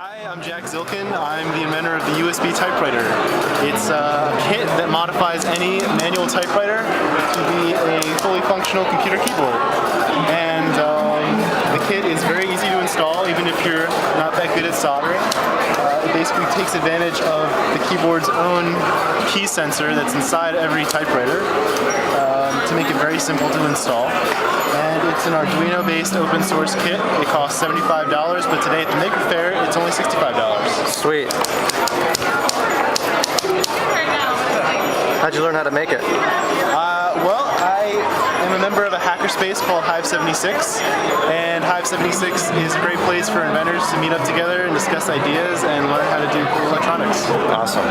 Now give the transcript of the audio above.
Hi, I'm Jack Zilkin. I'm the inventor of the USB Typewriter. It's a kit that modifies any manual typewriter to be a fully functional computer keyboard. And the kit is very easy to install, even if you're not that good at soldering. It basically takes advantage of the keyboard's own key sensor that's inside every typewriter to make it very simple to install. And it's an Arduino-based open source kit. It costs $75, but today at the Maker Faire, it's only $65. Sweet. How'd you learn how to make it? Well, I am a member of a hackerspace called Hive 76, and Hive 76 is a great place for inventors to meet up together and discuss ideas and learn how to do cool electronics. Awesome.